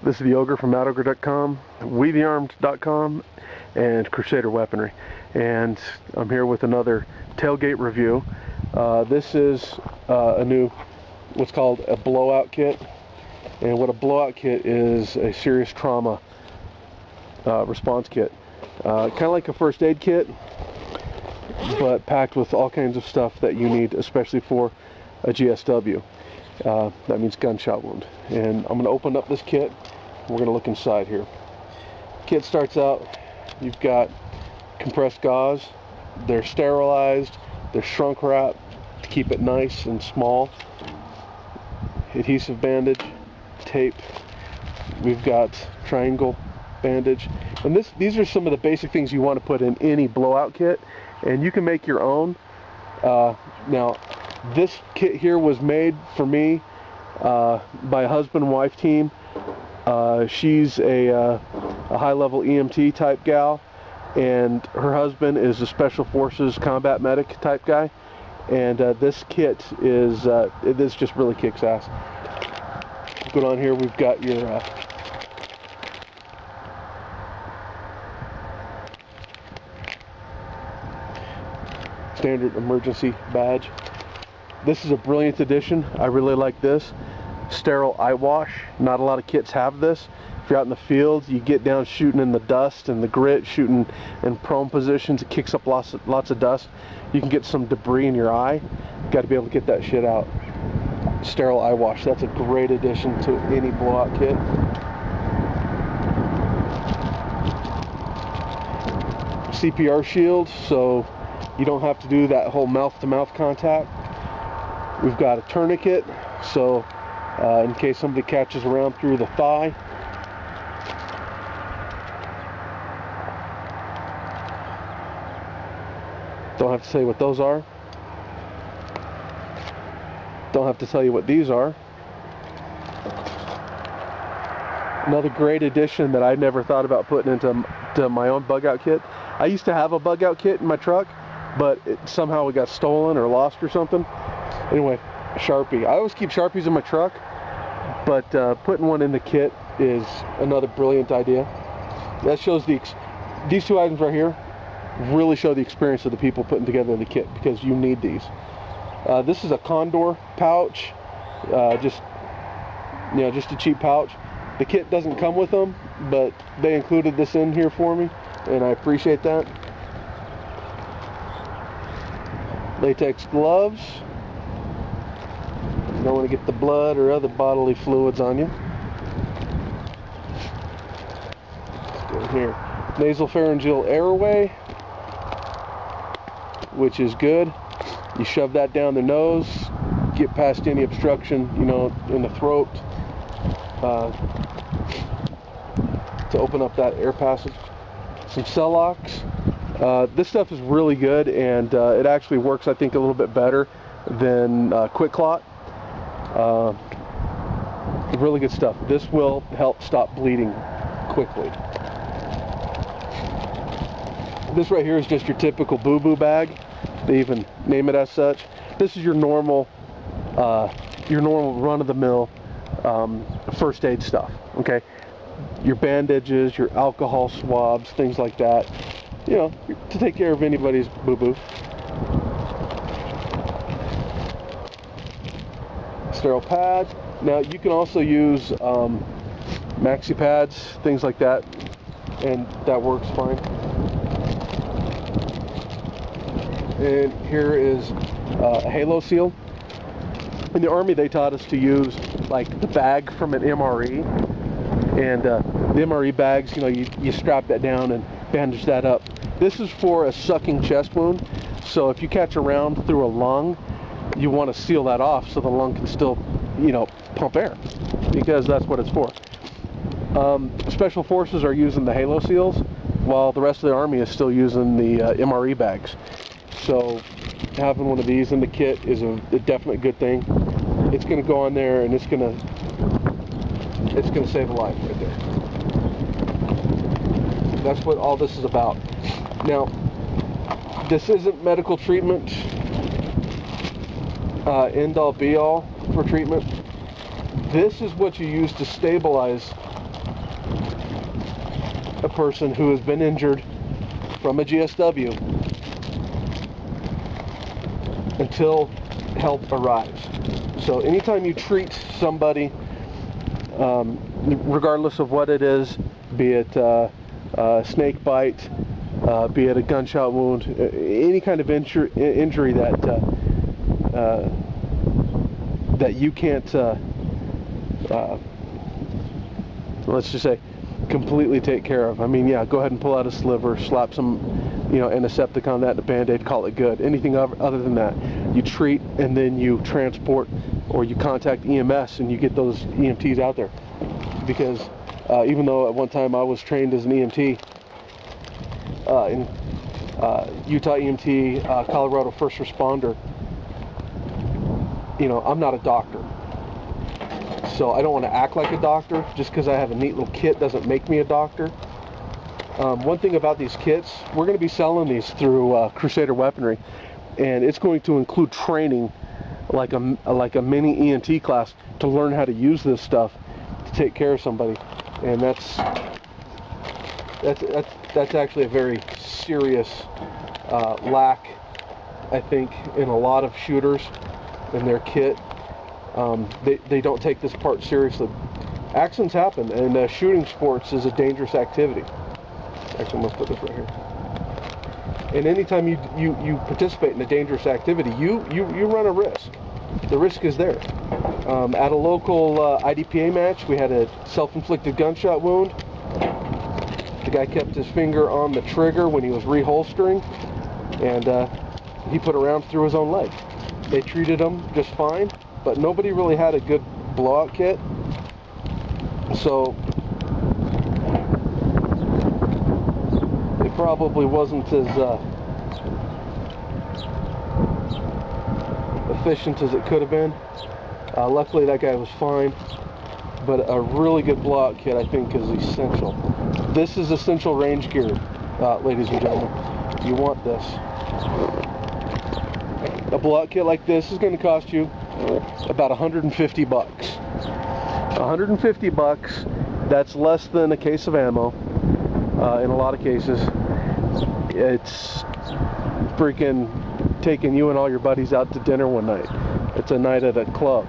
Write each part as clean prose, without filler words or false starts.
This is the Ogre from MattOgre.com, WeTheArmed.com, and Crusader Weaponry. And I'm here with another tailgate review. This is a new, what's called a blowout kit. And what a blowout kit is, a serious trauma response kit. Kind of like a first aid kit, but packed with all kinds of stuff that you need, especially for a GSW. That means gunshot wound. And I'm going to open up this kit. We're going to look inside here. Kit starts out, you've got compressed gauze. They're sterilized. They're shrunk wrapped to keep it nice and small. Adhesive bandage, tape. We've got triangle bandage. And these are some of the basic things you want to put in any blowout kit. And you can make your own. Now, this kit here was made for me by a husband and wife team. She's a high-level EMT type gal, and her husband is a Special Forces combat medic type guy. And this kit is this just really kicks ass. Going on here, we've got your standard emergency badge. This is a brilliant addition. I really like this. Sterile eye wash. Not a lot of kits have this. If you're out in the field, you get down shooting in the dust and the grit, shooting in prone positions, it kicks up lots of dust. You can get some debris in your eye. You've got to be able to get that shit out. Sterile eye wash. That's a great addition to any blowout kit. CPR shield, so you don't have to do that whole mouth-to-mouth contact. We've got a tourniquet, so in case somebody catches around through the thigh. Don't have to say what those are. Don't have to tell you what these are. Another great addition that I never thought about putting into my own bug out kit. I used to have a bug out kit in my truck, but somehow it got stolen or lost or something. Anyway, a Sharpie. I always keep Sharpies in my truck, but putting one in the kit is another brilliant idea. That shows these two items right here really show the experience of the people putting together the kit, because you need these. This is a Condor pouch, just a cheap pouch. The kit doesn't come with them, but they included this in here for me, and I appreciate that. Latex gloves. You don't want to get the blood or other bodily fluids on you. Let's go here. Nasopharyngeal airway, which is good. You shove that down the nose, get past any obstruction, in the throat, to open up that air passage. Some Celox. This stuff is really good, and it actually works, I think, a little bit better than QuikClot. Really good stuff. This will help stop bleeding quickly. This right here is just your typical boo-boo bag. They even name it as such. This is your normal run-of-the-mill first aid stuff. Okay, your bandages, your alcohol swabs, things like that. To take care of anybody's boo-boo. Sterile pads. Now you can also use maxi pads, things like that, and that works fine. And here is a Halo Seal. In the Army, they taught us to use like the bag from an MRE, and the MRE bags, you strap that down and bandage that up. This is for a sucking chest wound, so if you catch a round through a lung, you want to seal that off so the lung can still, pump air, because that's what it's for. Special Forces are using the Halo Seals, while the rest of the Army is still using the MRE bags. So having one of these in the kit is a definite good thing. It's going to go on there, and it's going to save a life right there. That's what all this is about. Now, this isn't medical treatment, end all be all for treatment. this is what you use to stabilize a person who has been injured from a GSW until help arrives. So anytime you treat somebody, regardless of what it is, be it a snake bite, be it a gunshot wound, any kind of injury that that you can't, let's just say, completely take care of. I mean, yeah, go ahead and pull out a sliver, slap some, antiseptic on that, and a Band-Aid, call it good. Anything other than that, you treat, and then you transport, or you contact EMS, and you get those EMTs out there. Because even though at one time I was trained as an EMT, in Utah EMT, Colorado first responder, I'm not a doctor. So I don't want to act like a doctor. Just because I have a neat little kit doesn't make me a doctor. One thing about these kits, we're going to be selling these through Crusader Weaponry, and it's going to include training, like a mini ENT class, to learn how to use this stuff to take care of somebody. And that's actually a very serious lack, I think, in a lot of shooters in their kit. They don't take this part seriously. Accidents happen, and shooting sports is a dangerous activity. Actually, I'm going to put this right here. And anytime you participate in a dangerous activity, you run a risk. The risk is there. At a local IDPA match, we had a self-inflicted gunshot wound. The guy kept his finger on the trigger when he was reholstering, and he put a round through his own leg. They treated him just fine, but nobody really had a good blowout kit. So it probably wasn't as efficient as it could have been. Luckily that guy was fine, but a really good blowout kit, I think, is essential. This is essential range gear, ladies and gentlemen. You want this. A blowout kit like this is going to cost you about 150 bucks. 150 bucks. That's less than a case of ammo in a lot of cases. It's freaking taking you and all your buddies out to dinner one night. It's a night at a club.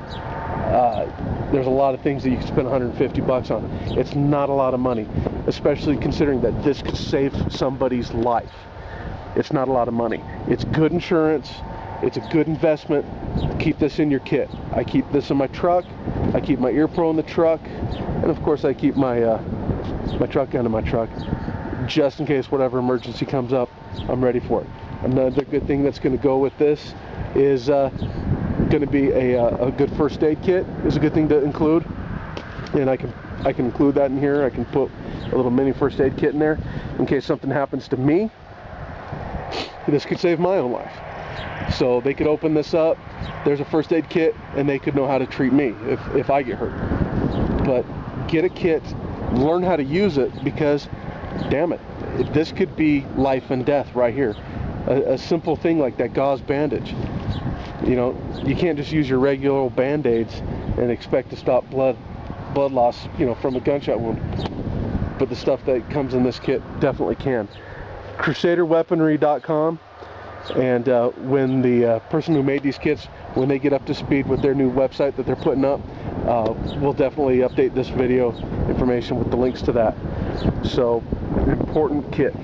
There's a lot of things that you can spend 150 bucks on. It's not a lot of money, especially considering that this could save somebody's life. It's not a lot of money. It's good insurance. It's a good investment. Keep this in your kit. I keep this in my truck. I keep my ear pro in the truck, and of course I keep my my truck gun in my truck, just in case whatever emergency comes up, I'm ready for it. Another good thing that's going to go with this is going to be a good first aid kit. Is a good thing to include, and I can include that in here. I can put a little mini first aid kit in there in case something happens to me. This could save my own life. So they could open this up, there's a first aid kit, and they could know how to treat me if I get hurt. But get a kit, learn how to use it, because damn it, this could be life and death right here. A simple thing like that gauze bandage. You can't just use your regular old Band-Aids and expect to stop blood loss, from a gunshot wound. But the stuff that comes in this kit definitely can. CrusaderWeaponry.com. And when the person who made these kits, when they get up to speed with their new website that they're putting up, we'll definitely update this video information with the links to that. So, important kit.